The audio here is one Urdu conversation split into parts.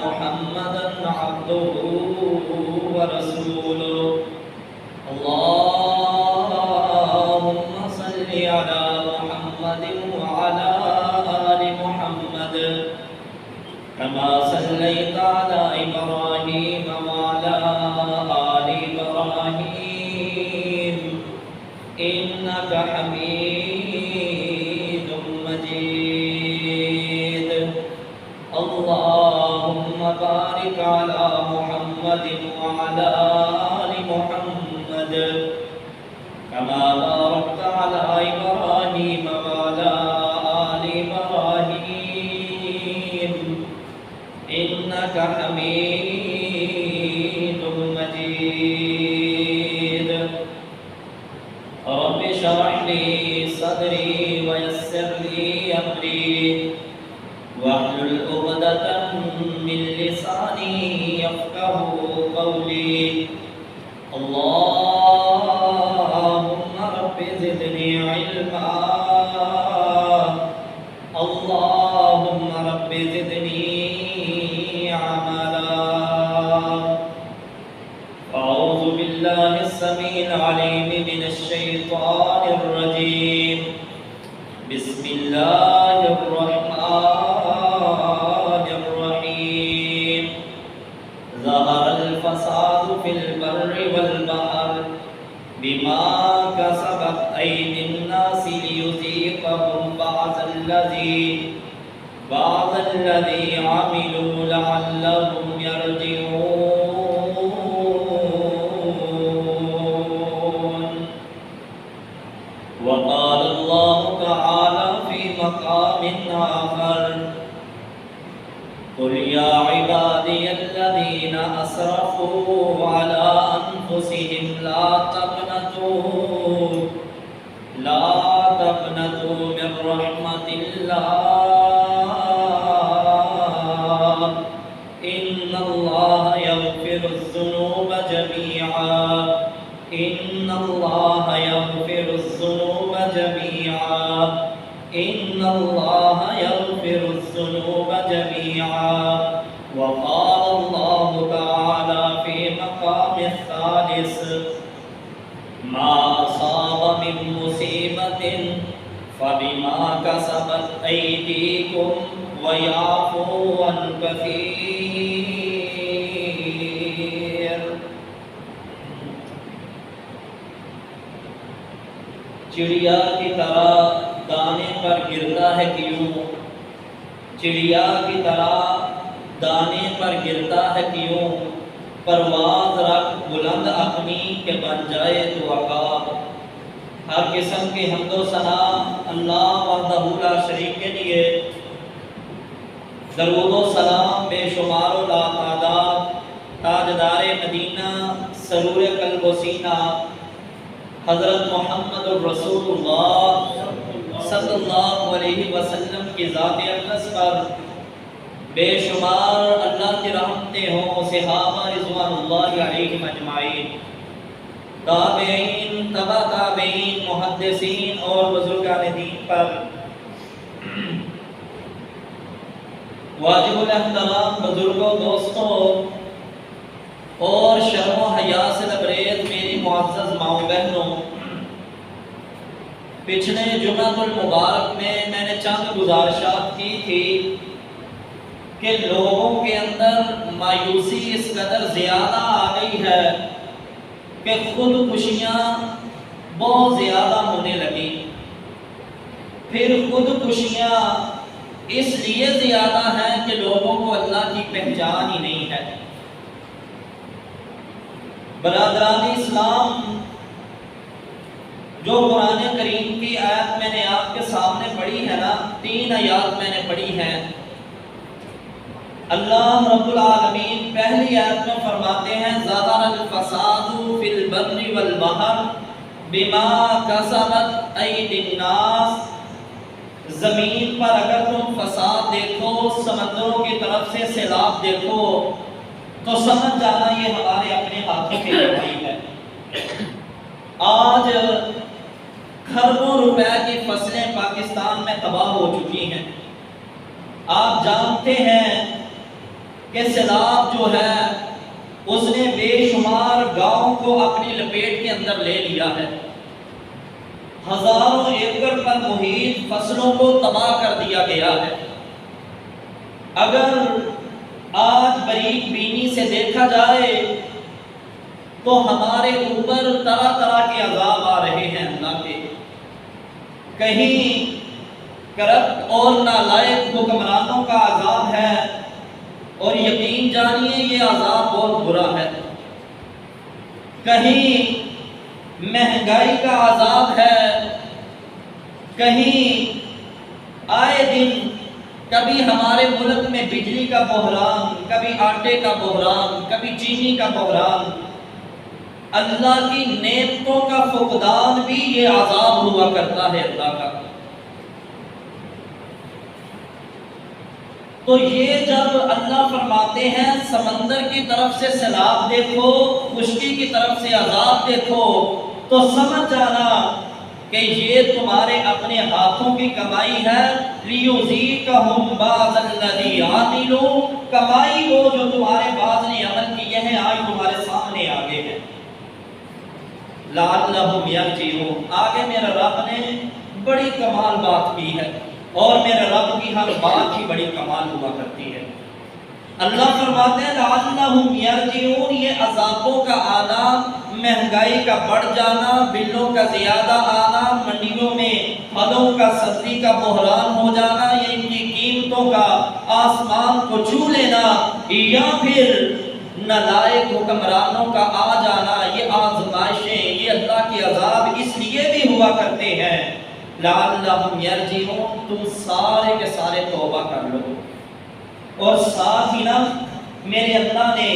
محمدا عبده ورسوله اللهم صل على محمد وعلى آل محمد كما صليت على إبراهيم وعلى آل إبراهيم إنك حميد مجيد اللهم بارك على محمد وعلى آل محمد كما باركت على إبراهيم وعلى آل إبراهيم إنك حميد مجيد رب اشرح لي صدري ويسر لي أمري واحلل عقدة من لساني يفقهوا قولي اللهم رب زدني علما اللهم رب زدني عملا أعوذ بالله السميع العليم من الشيطان الرجيم بسم الله الرحمن الرحيم ظهر الفساد في البر والبحر بما كسبت أيدي الناس ليذيقهم بعض الذي عملوا لعلهم يرجعون وقال الله تعالى في مقام آخر قل يا عبادي الذين أسرفوا على أنفسهم لا تقنطوا من رحمة الله إن الله يغفر الذنوب جميعا إن الله يغفر الذنوب جميعا إن الله يغفر الذنوب جميعا وقال الله تعالى في مقام الثالث ما أصاب من مصيبة فبما كسبت أيديكم ويعفو عن كثير چڑیا کی طرح دانے پر گرتا ہے کیوں چڑیا کی طرح دانے پر گرتا ہے کیوں پرواز رکھ بلند اپنی کہ بن جائے تو عقاب ہر قسم کی حمد و ثنا اللہ وحدہ لا شریک کے لیے درود و سلام بے شمار و لا تعداد تاجدار مدینہ سرور قلب و سینہ حضرت محمد الرسول اللہ صلی اللہ علیہ وسلم کی ذات اقدس پر بے شمار اللہ کی رحمتیں ہوں صحابہ رضوان اللہ علیہم اجمعین تابعین تبع تابعین محدثین اور بزرگان دین پر واجب الاحترام بزرگوں دوستوں اور شرم و حیا سے لبریز میری معزز ماؤں بہنوں پچھلے جمعۃ المبارک میں نے چند گزارشات کی تھی کہ لوگوں کے اندر مایوسی اس قدر زیادہ آ گئی ہے کہ خودکشیاں بہت زیادہ ہونے لگی پھر خودکشیاں اس لیے زیادہ ہیں کہ لوگوں کو اللہ کی پہچان ہی نہیں ہے برادران اسلام جو قرآن کریم کی آیت میں نے آپ کے سامنے پڑھی ہے نا 3 آیات میں نے پڑھی ہیں اللہ رب العالمین پہلی آیت میں فرماتے ہیں ظہر الفساد فی البر والبحر بما کسبت ایدی الناس زمین پر اگر تم فساد دیکھو سمندروں کی طرف سے سیلاب دیکھو تو سمجھ جانا یہ ہمارے اپنے ہاتھوں کی کمائی ہے آج کھربوں روپے کی فصلیں پاکستان میں تباہ ہو چکی ہیں آپ جانتے ہیں کہ سیلاب جو ہے اس نے بے شمار گاؤں کو اپنی لپیٹ کے اندر لے لیا ہے، ہزاروں ایکڑ پر محیط فصلوں کو تباہ کر دیا گیا ہے۔ اگر آج باریک بینی سے دیکھا جائے تو ہمارے اوپر طرح طرح کے عذاب آ رہے ہیں اللہ کے، کہیں کرپٹ اور نالائق حکمرانوں کا عذاب ہے، اور یقین جانیے یہ عذاب بہت برا ہے۔ کہیں مہنگائی کا عذاب ہے، کہیں آئے دن کبھی ہمارے ملک میں بجلی کا بحران، کبھی آٹے کا بحران، کبھی چینی کا بحران، اللہ کی نعمتوں کا فقدان بھی یہ عذاب ہوا کرتا ہے اللہ کا۔ تو یہ جب اللہ فرماتے ہیں سمندر کی طرف سے سیلاب دیکھو، خشکی کی طرف سے عذاب دیکھو، تو سمجھ جانا کہ یہ تمہارے اپنے ہاتھوں کی کمائی ہے۔ لِيُذِيقَهُمْ بَعْضَ الَّذِي عَمِلُوا، کمائی وہ جو تمہارے بعض نے عمل کیے ہیں آج تمہارے سامنے آگے ہیں۔ لَعَلَّهُمْ يَرْجِعُونَ، آگے میرے رب نے بڑی کمال بات کی ہے، اور میرے رب کی ہر بات ہی بڑی کمال ہوا کرتی ہے۔ اللہ فرماتے ہیں لَعَلَّهُمْ يَرْجِعُونَ، یہ عذابوں کا آنا، مہنگائی کا بڑھ جانا، بلوں کا زیادہ آنا، منڈیوں میں پھلوں کا سبزی کا بحران ہو جانا، یا ان کی قیمتوں کا آسمان کو چھو لینا، یا پھر نالائق حکمرانوں کا آ جانا، یہ آزمائشیں، یہ اللہ کے عذاب اس لیے بھی ہوا کرتے ہیں لَعَلَّهُمْ يَرْجِعُونَ، تم سارے کے سارے توبہ کر لو۔ اور ساتھ ہی نا میرے اللہ نے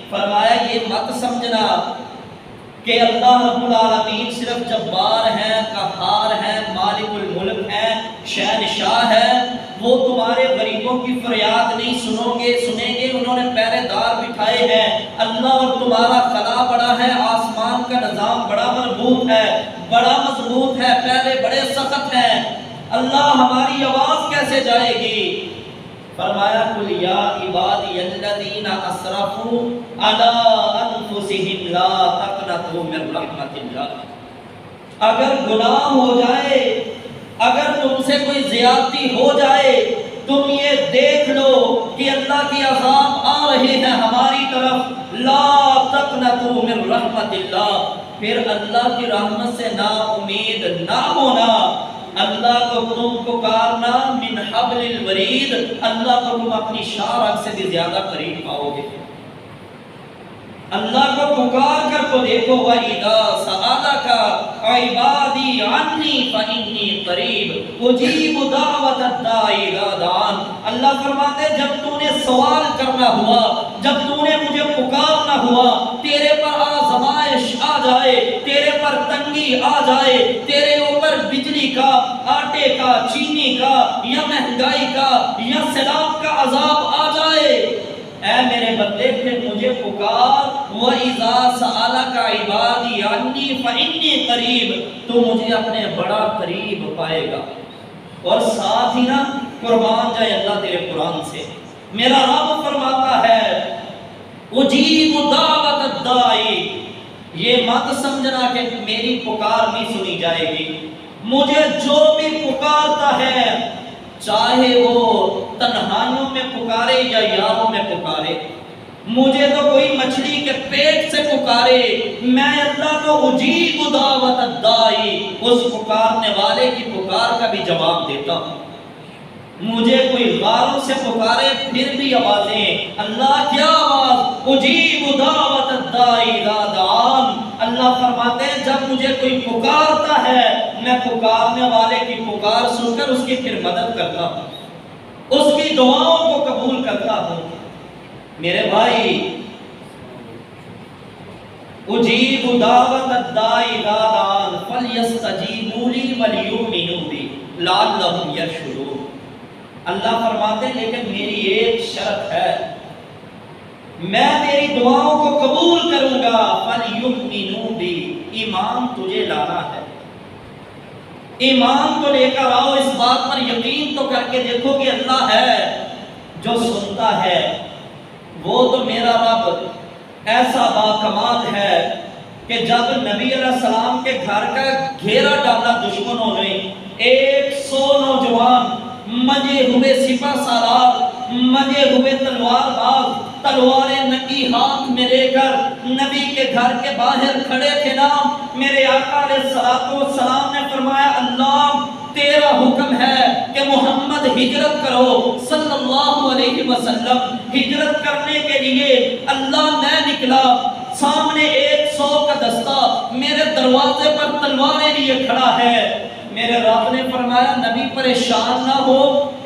فرمایا یہ مت سمجھنا کہ اللہ رب العالمین صرف جبار ہے، قہار ہے، مالک الملک ہے، شہنشاہ ہے، وہ تمہارے غریبوں کی فریاد نہیں سنیں گے، انہوں نے پہرے دار بٹھائے ہیں۔ اللہ اور تمہارا خلا بڑا ہے، آسمان کا نظام بڑا مربوط ہے، بڑا مضبوط ہے، پہلے بڑے سخت ہیں، اللہ ہماری آواز کیسے جائے گی؟ فرمایا قُلْ يَا عِبَادِيَ الَّذِينَ أَسْرَفُوا عَلَىٰ أَنفُسِهِمْ لَا تَقْنَطُوا مِن رَحْمَةِ اللَّهِ، اگر گناہ ہو جائے، اگر تم سے کوئی زیادتی ہو جائے، تم یہ دیکھ لو کہ اللہ کی عذاب آ رہے ہیں ہماری طرف، لا تقنطوا من رحمت اللہ، پھر اللہ کی رحمت سے نا امید نہ ہونا۔ اللہ کو تم پکارنا من حبل الورید، اللہ کو تم اپنی شارک سے بھی زیادہ قریب پاؤ گے۔ اللہ کو پکار کر تو دیکھو، وَإِذَا سَأَلَكَ عِبَادِي عَنِّي فَإِنِّي قَرِيبٌ أُجِيبُ دَعْوَةَ الدَّاعِ إِذَا دَعَانِ، اللہ فرماتے ہیں جب تو نے سوال کرنا ہوا، جب تو نے مجھے پکارنا ہوا، تیرے پر آزمائش آ جائے، تیرے پر تنگی آ جائے، تیرے اوپر بجلی کا، آٹے کا، چینی کا، یا مہنگائی کا، یا سیلاب کا عذاب آ جائے، اے میرے بندے پھر مجھے پکار، وَإِذَا سَأَلَكَ عِبَادِي عَنِّي فَإِنِّي قَرِيبٌ، تو مجھے اپنے بڑا قریب پائے گا۔ اور ساتھ ہی نا قربان جائے اللہ تیرے قرآن سے، میرا رب فرماتا ہے اجیب دعوت الداعی، یہ مت سمجھنا کہ میری پکار نہیں سنی جائے گی، مجھے جو بھی پکارتا ہے، چاہے وہ تنہائیوں میں پکارے یا یاروں میں پکارے، مجھے تو کوئی مچھلی کے پیٹ سے پکارے، میں اللہ تو اجیب دعوت الداعی، اس پکارنے والے کی پکار کا بھی جواب دیتا ہوں۔ مجھے کوئی غاروں سے پکارے پھر بھی آوازیں، اللہ کیا آواز، اجیب دعوت الداعی اذا دعان، اللہ فرماتے ہیں جب مجھے کوئی پکارتا ہے میں پکارنے والے کی پکار سن کر اس کی پھر مدد کرتا ہوں، اس کی دعاؤں کو قبول کرتا ہوں۔ میرے بھائی اجیب دعوت الداعی اذا دعان فلیستجیبوا لی ولیؤمنوا بی لعلہم یرشدون، اللہ فرماتے ہیں لیکن میری ایک شرط ہے، میں میری دعاؤں کو قبول کروں گا، فَلْيُؤْمِنُوا بِي، ایمان تجھے لانا ہے، ایمان تو لے کر آؤ، اس بات پر یقین تو کر کے دیکھو کہ اللہ ہے جو سنتا ہے، وہ تو میرا رب ایسا باکمال ہے کہ جب نبی علیہ السلام کے گھر کا گھیرا ڈالا دشمنوں نے، 100 نوجوان مجے ہوئے سپہ سالار، مجے ہوئے تلوار باز، تلواریں ننگی ہاتھ میں لے کر نبی کے گھر کے باہر کھڑے تھے نا، میرے آقا علیہ السلام نے فرمایا اللہ تیرا حکم ہے کہ محمد ہجرت کرو صلی اللہ علیہ وسلم۔ ہجرت کرنے کے لیے اللہ میں نکلا، سامنے 100 کا دستہ میرے دروازے پر تلواریں لیے کھڑا ہے۔ میرے رب نے فرمایا نبی پریشان نہ ہو،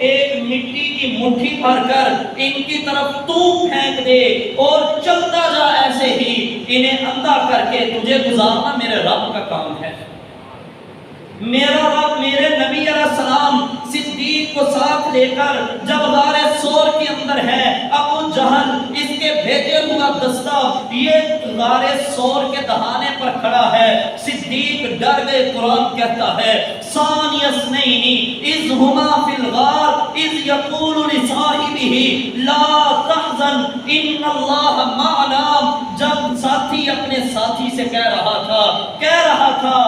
ایک مٹی کی مٹھی بھر کر ان کی طرف تو پھینک دے اور چلتا جا ایسے ہی، انہیں اندھا کر کے تجھے گزارنا میرے رب کا کام ہے۔ میرا رب میرے نبی علیہ السلام صدیق کو ساتھ لے کر جب غار سور کے اندر ہے، ابو جہل اس کے بھیجے ہوا دستہ یہ غار سور کے دہانے پر کھڑا ہے، صدیق ڈر گئے۔ قرآن کہتا ہے ثانی اثنین اذ ہما فی الغار اذ یقول لصاحبہ لا تحزن ان اللہ معنا، جب ساتھی اپنے ساتھی سے کہہ رہا تھا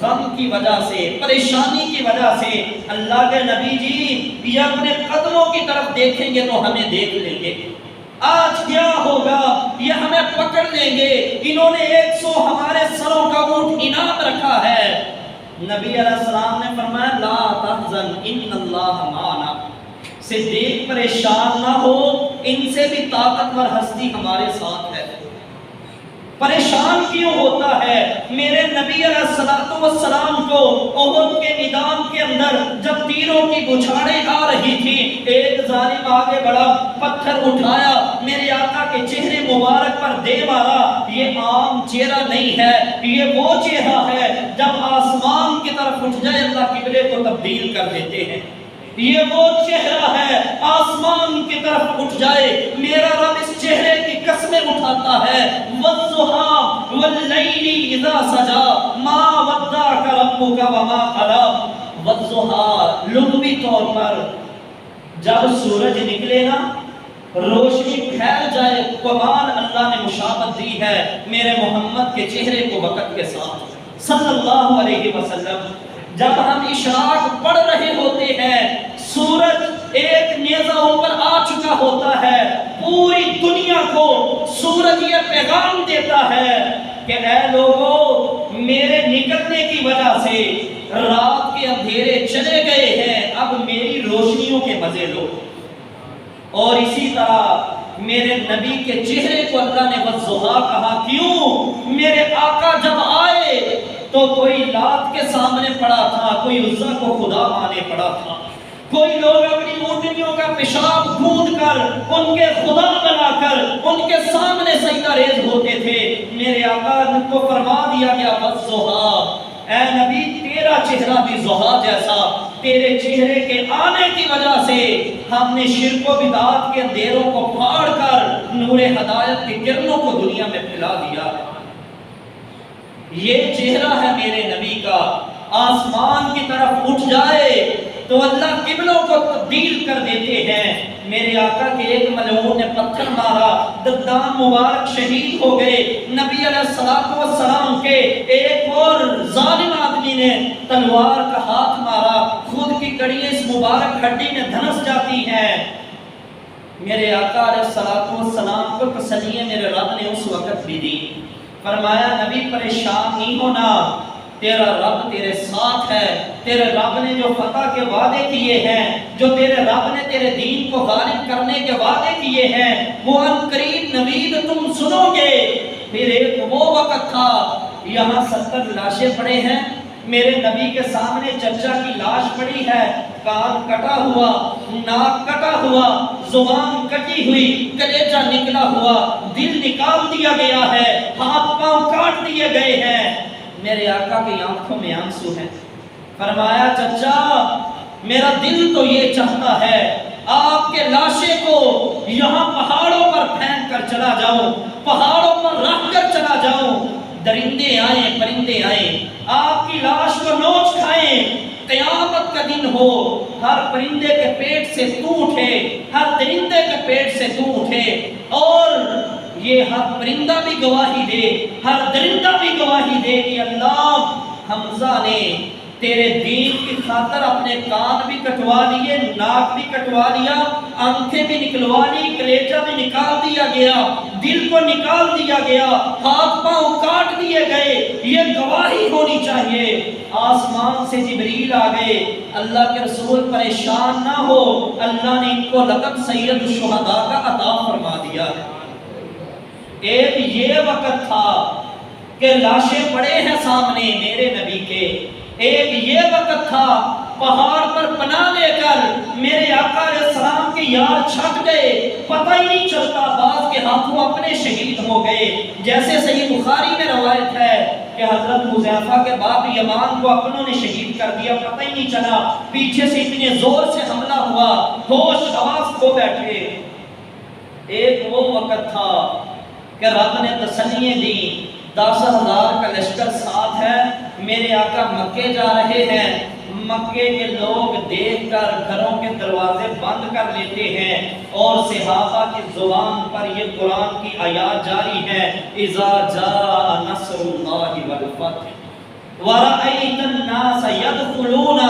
غم کی وجہ سے، پریشانی کی وجہ سے، اللہ کے نبی جی یہ اپنے قدموں کی طرف دیکھیں گے تو ہمیں دیکھ لیں گے، آج کیا ہوگا یہ ہمیں پکڑ لیں گے، انہوں نے 100 ہمارے سروں کا اونٹ انعام رکھا ہے۔ نبی علیہ السلام نے فرمایا لا تحزن ان اللہ معنا، صدیق پریشان نہ ہو، ان سے بھی طاقتور ہستی ہمارے ساتھ ہے۔ پریشان کیوں ہوتا ہے؟ میرے نبی علیہ السلام کو احد کے میدان کے اندر جب تیروں کی بچھاڑیں آ رہی تھی، ایک ظالم آگے بڑھا، پتھر اٹھایا، میرے آقا کے چہرے مبارک پر دے مارا۔ یہ عام چہرہ نہیں ہے، یہ وہ چہرہ ہے جب آسمان کی طرف اٹھ جائے اللہ قبلے کو تبدیل کر دیتے ہیں، یہ وہ چہرہ ہے آسمان کی طرف اٹھ جائے، میرا رب اس چہرے کی قسمیں اٹھاتا ہے والضحی واللیل اذا سجا ما ودعک ربک وما قلی۔ والضحی لغوی طور پر جب سورج نکلے نا، روشنی پھیل جائے، کمال اللہ نے مشابہت دی ہے میرے محمد کے چہرے کو وقت کے ساتھ صلی اللہ علیہ وسلم۔ جب ہم اشراق پڑھ رہے ہوتے ہیں، سورج ایک نیزہ اوپر آ چکا ہوتا ہے، پوری دنیا کو سورج یہ پیغام دیتا ہے کہ اے لوگوں میرے نکلنے کی وجہ سے رات کے اندھیرے چلے گئے ہیں، اب میری روشنیوں کے مزے لو۔ اور اسی طرح میرے نبی کے چہرے کو اللہ نے والضحیٰ کہا، کیوں؟ میرے آقا جب آئے تو کوئی لات کے سامنے پڑا تھا، کوئی عزا کو خدا مانے پڑا تھا، کوئی لوگ اپنی اونٹنیوں کا پیشاب گوندھ کر ان کے خدا بنا کر ان کے سامنے سجدہ ریز ہوتے تھے۔ میرے آقا کو فرما دیا گیا والضحیٰ، اے نبی تیرا چہرہ بھی ضحیٰ جیسا، تیرے چہرے کے آنے کی وجہ سے ہم نے شرک و بدعات کے اندھیروں کو پھاڑ کر نور ہدایت کی کرنوں کو دنیا میں پھیلا دیا۔ یہ چہرہ ہے میرے نبی کا، آسمان کی طرف اٹھ جائے تو اللہ قبلوں کو تبدیل کر دیتے ہیں۔ میرے آقا کے ایک ملعون نے پتھر مارا، ددان مبارک شہید ہو گئے، نبی علیہ السلام کے ایک اور ظالم آدمی نے تلوار کا ہاتھ مارا، خود کی کڑیاں اس مبارک ہڈی میں دھنس جاتی ہیں۔ میرے آقا علیہ السلام کو تسلیاں میرے رب نے اس وقت بھی دی، فرمایا نبی پریشان نہیں ہونا، تیرا رب تیرے ساتھ ہے، تیرے رب نے جو فتح کے وعدے کیے ہیں، جو تیرے رب نے تیرے دین کو غالب کرنے کے وعدے کیے ہیں، وہ ان قریب نوید تم سنو گے۔ پھر ایک وہ وقت تھا، یہاں 70 لاشیں پڑے ہیں، میرے نبی کے سامنے چچا کی لاش پڑی ہے، کان کٹا ہوا، ناک کٹا ہوا، زبان کٹی ہوئی، کلیجہ نکلا ہوا، دل نکال دیا گیا ہے، ہاتھ پاؤں کاٹ دیے گئے ہیں۔ میرے آقا کی آنکھوں میں آنسو ہیں، فرمایا چچا میرا دل تو یہ چاہتا ہے آپ کے لاشے کو یہاں پہاڑوں پر پھینک کر چلا جاؤں، پہاڑوں پر رکھ کر چلا جاؤں، درندے آئیں پرندے آئیں آپ کی لاش کو نوچ کھائیں، قیامت کا دن ہو ہر پرندے کے پیٹ سے تو اٹھے، ہر درندے کے پیٹ سے تو اٹھے، اور یہ ہر پرندہ بھی گواہی دے، ہر درندہ بھی گواہی دے کہ اللہ حمزہ نے تیرے دین کی خاطر اپنے کان بھی کٹوا لیے، ناک بھی کٹوا لیا، آنکھیں بھی نکلوا لی، کلیجہ بھی نکال دیا گیا، دل کو نکال دیا گیا، ہاتھ پاؤں کاٹ دیے گئے، یہ گواہی ہونی چاہیے۔ آسمان سے جبریل آ گئے، اللہ کے رسول پریشان نہ ہو، اللہ نے ان کو لقب سید الشہداء کا عطا فرما دیا ہے۔ ایک یہ وقت تھا کہ لاشیں پڑے ہیں سامنے میرے نبی کے، ایک یہ وقت تھا پہاڑ پر پناہ لے کر میرے آقا علیہ السلام کے یار چھٹ گئے، پتہ ہی نہیں چلتا، بعض کے ہاتھوں اپنے شہید ہو گئے، جیسے صحیح بخاری میں روایت ہے کہ حضرت حذیفہ کے باپ یمان کو اپنوں نے شہید کر دیا، پتہ ہی نہیں چلا، پیچھے سے اتنے زور سے حملہ ہوا، ہوش حواس کھو بیٹھے۔ ایک وہ وقت تھا کہ رب نے تسلیاں دی، 10,000 کا لشکر ساتھ ہے، میرے آقا مکے جا رہے ہیں، مکے کے لوگ دیکھ کر گھروں کے دروازے بند کر لیتے ہیں، اور صحابہ کی زبان پر یہ قرآن کی آیات جاری ہے، اذا جاء نصر اللہ والفتح وَرَأَيْتَ النَّاسَ يَدْخُلُونَ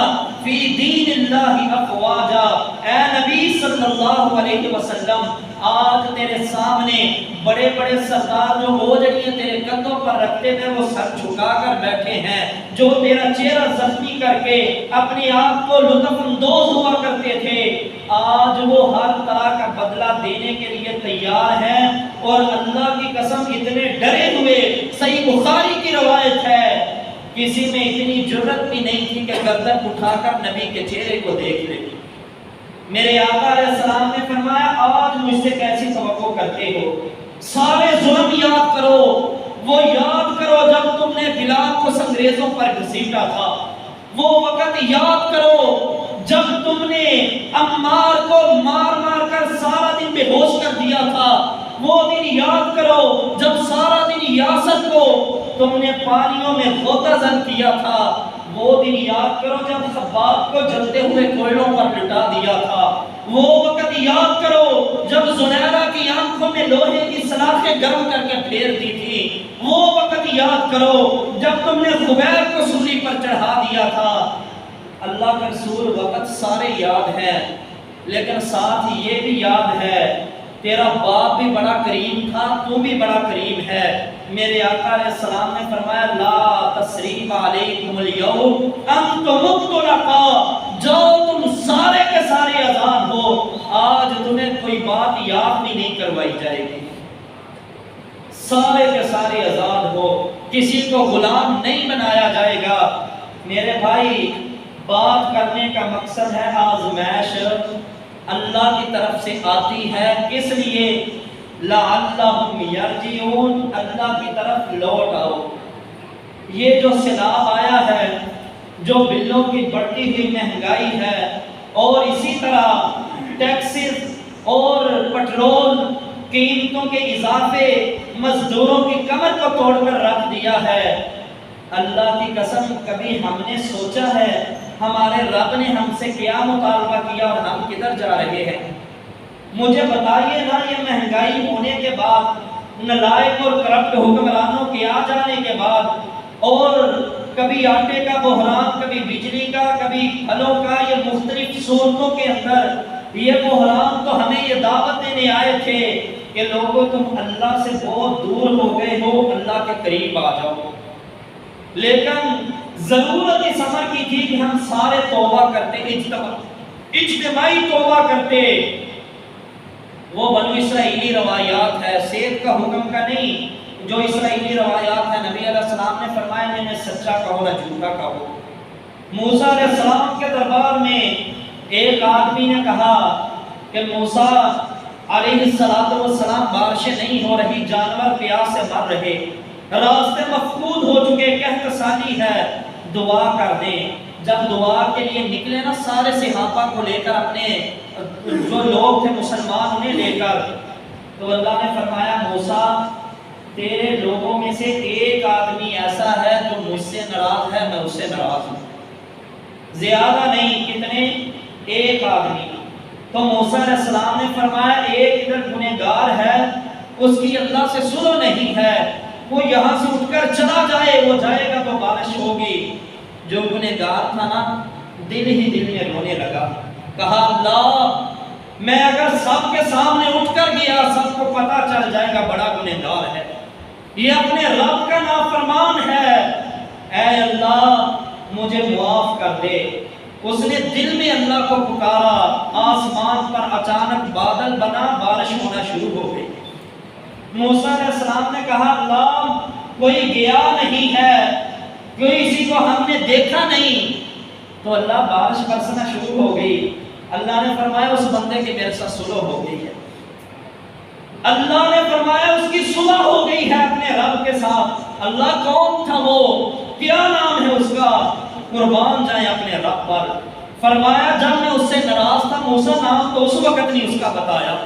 فِي دِينِ اللَّهِ أَفْوَاجًا۔ اے نبی صلی اللہ علیہ وسلم، آج تیرے سامنے بڑے بڑے سردار جو اوجڑیاں تیرے کندھوں پر رکھتے تھے وہ سر جھکا کر بیٹھے ہیں، جو تیرا چہرہ زخمی کر کے اپنے آپ کو لطف اندوز ہوا کرتے تھے، آج وہ ہر طرح کا بدلہ دینے کے لیے تیار ہیں، اور اللہ کی قسم اتنے ڈرے ہوئے، صحیح بخاری کی روایت ہے، کسی میں اتنی جرت بھی نہیں تھی کہ گردن اٹھا کر نبی کے چہرے کو دیکھ لے۔ میرے آقا علیہ السلام نے فرمایا آج مجھ سے کیسی توقع کرتے ہو؟ سارے ظلم یاد کرو، وہ یاد کرو جب تم نے بلال کو انگریزوں پر گھسیٹا تھا، وہ وقت یاد کرو جب تم نے عمار کو مار مار کر سارا دن بے ہوش کر دیا تھا، وہ دن یاد کرو جب سارا دن یاسر کو تم نے پانیوں میں غوطہ زن کیا تھا، وہ دن یاد کرو جب خباب کو جلتے ہوئے کوئلوں پر لٹا دیا تھا، وہ وقت یاد کرو جب زنیرہ کی آنکھوں میں لوہے کی سلاخیں گرم کر کے پھیر دی تھی، وہ وقت یاد کرو جب تم نے خبیب کو سولی پر چڑھا دیا تھا۔ اللہ کے رسول وقت سارے یاد ہیں، لیکن ساتھ یہ بھی یاد ہے تیرا باپ بھی بڑا کریم تھا، تو بھی بڑا کریم ہے۔ میرے آقا علیہ السلام نے فرمایا لا تسریب علیکم اليوم انتم مطلقا، جاؤ تم سارے کے سارے آزاد ہو، آج تمہیں کوئی بات یاد بھی نہیں کروائی جائے گی، سارے کے سارے آزاد ہو، کسی کو غلام نہیں بنایا جائے گا۔ میرے بھائی، بات کرنے کا مقصد ہے آزمائش اللہ کی طرف سے آتی ہے، کس لیے؟ لعلہم یرجعون، اللہ کی طرف لوٹ آؤ۔ یہ جو سیلاب آیا ہے، جو بلوں کی بڑھتی ہوئی مہنگائی ہے، اور اسی طرح ٹیکسز اور پٹرول قیمتوں کے اضافے مزدوروں کی کمر کو توڑ کر رکھ دیا ہے، اللہ کی قسم کبھی ہم نے سوچا ہے ہمارے رب نے ہم سے کیا مطالبہ کیا اور ہم کدھر جا رہے ہیں؟ مجھے بتائیے نا، یہ مہنگائی ہونے کے بعد، نالائق اور کرپٹ حکمرانوں کے آ جانے کے بعد، اور کبھی آٹے کا بحران، کبھی بجلی کا، کبھی پھلوں کا، یہ مختلف صورتوں کے اندر یہ بحران تو ہمیں یہ دعوت دینے آئے تھے کہ لوگوں تم اللہ سے بہت دور ہو گئے ہو، اللہ کے قریب آ جاؤ، لیکن ضرورت اس امر کی تھی کہ ہم سارے توبہ کرتے، اجتماعی توبہ کرتے۔ وہ بنو اسرائیلی روایات ہے، سید کا حکم کا نہیں، جو اسرائیلی روایات ہے، نبی علیہ السلام نے فرمایا انہیں سچا کہو نہ جھوٹا کہو۔ موسیٰ علیہ السلام کے دربار میں ایک آدمی نے کہا کہ موسیٰ علیہ السلام بارشیں نہیں ہو رہی، جانور پیاس سے مر رہے، راستے مفقود ہو چکے، کہکشانی ہے، دعا کر دیں۔ جب دعا کے لیے نکلے نا سارے صحابہ کو لے کر، اپنے جو لوگ تھے مسلمان انہیں لے کر، تو اللہ نے فرمایا موسیٰ تیرے لوگوں میں سے ایک آدمی ایسا ہے جو مجھ سے ناراض ہے، میں اس سے ناراض ہوں، زیادہ نہیں، کتنے؟ تو موسیٰ علیہ السلام نے فرمایا ایک ادھر گنہگار ہے، اس کی اللہ سے سلو نہیں ہے، وہ یہاں سے اٹھ کر چلا جائے، وہ جائے گا تو بارش ہوگی۔ جو گنہگار تھا نا دل ہی دل میں رونے لگا، کہا اللہ میں اگر سب کے سامنے اٹھ کر گیا سب کو پتا چل جائے گا بڑا گنہگار ہے، یہ اپنے رب کا نافرمان ہے، اے اللہ مجھے معاف کر دے۔ اس نے دل میں اللہ کو پکارا، آسمان پر اچانک بادل بنا، بارش ہونا شروع ہو گئی۔ موسیٰ علیہ السلام نے کہا اللہ کوئی گیا نہیں ہے، کسی کو ہم نے دیکھا نہیں، تو اللہ بارش برسنا شروع ہو گئی۔ اللہ نے فرمایا اس بندے کے میرے ساتھ صلح ہو گئی ہے، اللہ نے فرمایا اس کی صلح ہو گئی ہے اپنے رب کے ساتھ۔ اللہ کون تھا وہ، کیا نام ہے اس کا، قربان جائیں اپنے رب پر۔ فرمایا جب میں اس سے ناراض تھا موسیٰ نام تو اس وقت نہیں اس کا بتایا،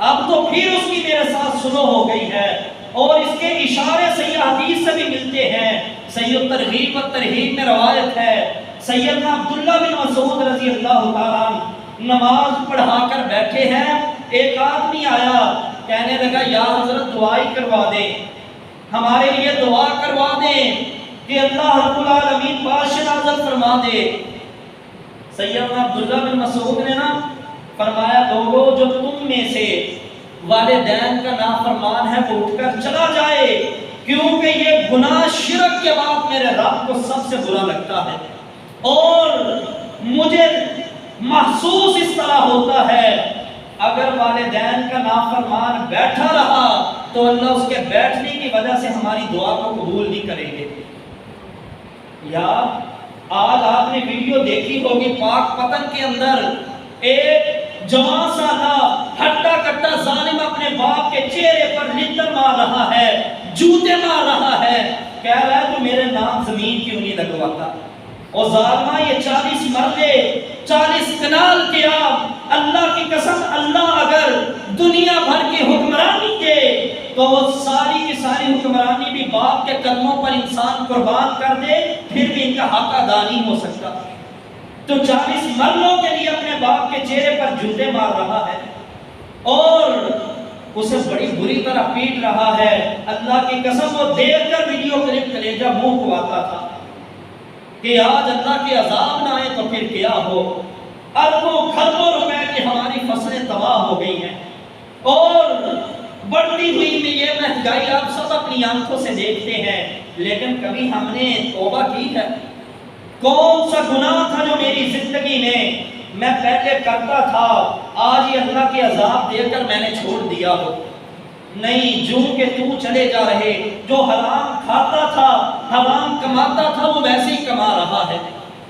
اب تو پھر اس کی میرے ساتھ صلح ہو گئی ہے۔ اور اس کے اشارے صحیح حدیث سے بھی ملتے ہیں، صحیح ترغیب و ترہیب میں روایت ہے، سیدنا عبداللہ بن مسعود رضی اللہ تعالیٰ نماز پڑھا کر بیٹھے ہیں، ایک آدمی آیا کہنے لگا یا حضرت دعائی کروا دیں، ہمارے لیے دعا کروا دیں کہ اللہ رب العالمین بارش نازل فرما دے۔ سیدنا عبداللہ بن مسعود نے نا فرمایا لوگوں جو تم میں سے والدین کا نافرمان ہے وہ اٹھ کر چلا جائے، کیونکہ یہ گناہ شرک کے بعد میرے رب کو سب سے برا لگتا ہے، اور مجھے محسوس اس طرح ہوتا ہے اگر والدین کا نافرمان بیٹھا رہا تو اللہ اس کے بیٹھنے کی وجہ سے ہماری دعا کو قبول نہیں کریں گے۔ یا آج آپ نے ویڈیو دیکھی ہوگی پاک پتن کے اندر ایک جوان سالہ ہٹا کٹا ظالم اپنے باپ کے چہرے پر لتر مار رہا ہے، جوتے مار رہا ہے، کہہ رہا ہے تو میرے نام زمین کیوں نہیں لگواتا۔ اور ظالمہ یہ 40 مرلے 40 کنال کیا، اللہ کی قسم اللہ اگر دنیا بھر کی حکمرانی دے تو وہ ساری کی ساری حکمرانی بھی باپ کے قدموں پر انسان قربان کر دے پھر بھی ان کا حق ادا نہیں ہو سکتا۔ تو 40 مرلوں کے لیے اپنے باپ کے چہرے پر جوتے مار رہا ہے اور اسے بڑی بری طرح پیٹ رہا ہے۔ اللہ کی قسم وہ دیکھ کر ویڈیو کلپ کلیجہ منہ کو آتا تھا کہ آج اللہ کے عذاب نہ آئے تو پھر کیا ہو۔ اربوں خربوں روپے کی ہماری فصلیں تباہ ہو گئی ہیں، اور بڑھتی ہوئی میں یہ مہنگائی آپ سب اپنی آنکھوں سے دیکھتے ہیں، لیکن کبھی ہم نے توبہ کی ہے؟ کون سا گناہ تھا جو میری زندگی میں پہلے کرتا تھا آج یہ اللہ کے عذاب دے کر میں نے چھوڑ دیا ہو؟ نہیں، جو کہ تو چلے جا رہے، جو حرام کھاتا تھا حرام کماتا تھا وہ ویسے ہی کما رہا ہے،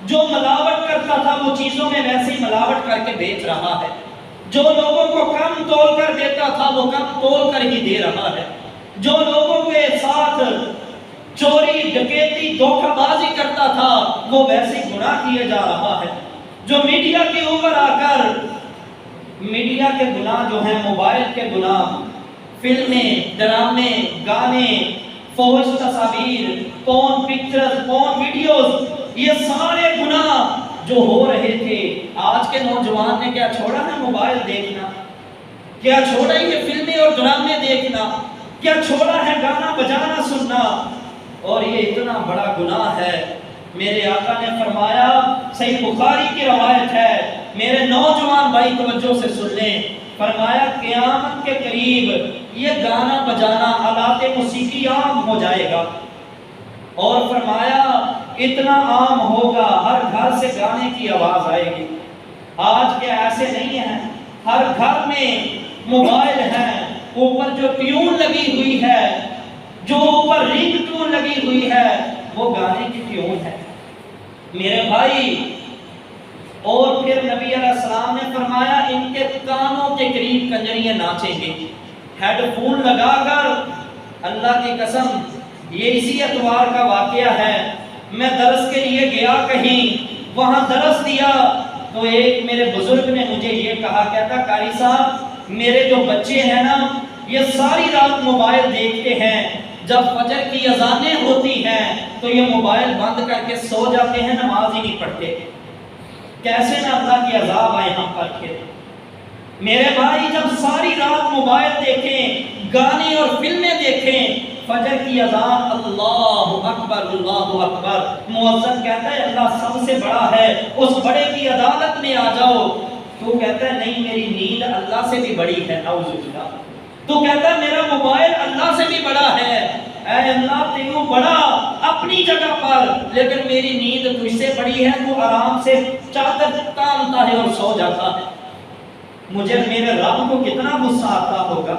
جو ملاوٹ کرتا تھا وہ چیزوں میں ویسے ہی ملاوٹ کر کے بیچ رہا ہے، جو لوگوں کو کم تول کر دیتا تھا وہ کم تول کر ہی دے رہا ہے، جو لوگوں کے ساتھ چوری ڈکیتی دھوکہ بازی کرتا تھا وہ ویسے گناہ کیے جا رہا ہے، جو میڈیا کے اوپر آ کر میڈیا کے گناہ جو ہیں، موبائل کے گناہ، فلمیں، ڈرامے، گانے، فحش تصاویر، پورن پکچرز، پورن ویڈیوز، یہ سارے گناہ جو ہو رہے تھے آج کے نوجوان نے کیا چھوڑا ہے؟ موبائل دیکھنا، کیا چھوڑا ہے یہ فلمیں اور ڈرامے دیکھنا، کیا چھوڑا ہے گانا بجانا سننا، اور یہ اتنا بڑا گناہ ہے۔ میرے آقا نے فرمایا، صحیح بخاری کی روایت ہے، میرے نوجوان بھائی توجہ سے سن لیں، فرمایا قیامت کے قریب یہ گانا بجانا آلات موسیقی عام ہو جائے گا، اور فرمایا اتنا عام ہوگا ہر گھر سے گانے کی آواز آئے گی۔ آج کیا ایسے نہیں ہیں؟ ہر گھر میں موبائل ہیں، اوپر جو ٹیون لگی ہوئی ہے، جو اوپر رنگ ٹون لگی ہوئی ہے وہ گانے کی ٹیون ہے میرے بھائی۔ اور پھر نبی علیہ السلام نے فرمایا ان کے کانوں کے قریب کنجریاں ناچیں گے، ہیڈ فون لگا کر۔ اللہ کی قسم یہ اسی اتوار کا واقعہ ہے، میں درس کے لیے گیا کہیں، وہاں درس دیا تو ایک میرے بزرگ نے مجھے یہ کہا، کہتا قاری صاحب میرے جو بچے ہیں نا یہ ساری رات موبائل دیکھتے ہیں، جب فجر کی اذانیں ہوتی ہیں تو یہ موبائل بند کر کے سو جاتے ہیں، نماز ہی نہیں پڑھتے۔ کیسے نہ اللہ کی عذاب آئے ہم پر پھر۔ میرے بھائی جب ساری رات موبائل دیکھیں، گانے اور فلمیں دیکھیں، فجر کی اذان اللہ اکبر، مؤذن کہتا ہے اللہ سب سے بڑا ہے، اس بڑے کی عدالت میں آ جاؤ، تو کہتا ہے نہیں میری نیند اللہ سے بھی بڑی ہے، نعوذ باللہ، تو کہتا ہے میرا موبائل اللہ سے بھی بڑا ہے، اے اللہ تینوں بڑا اپنی جگہ پر، لیکن میری نیند تجھ سے بڑی ہے، تو آرام سے چادر تانتا ہے اور سو جاتا ہے۔ مجھے میرے رب کو کتنا غصہ آتا ہوگا؟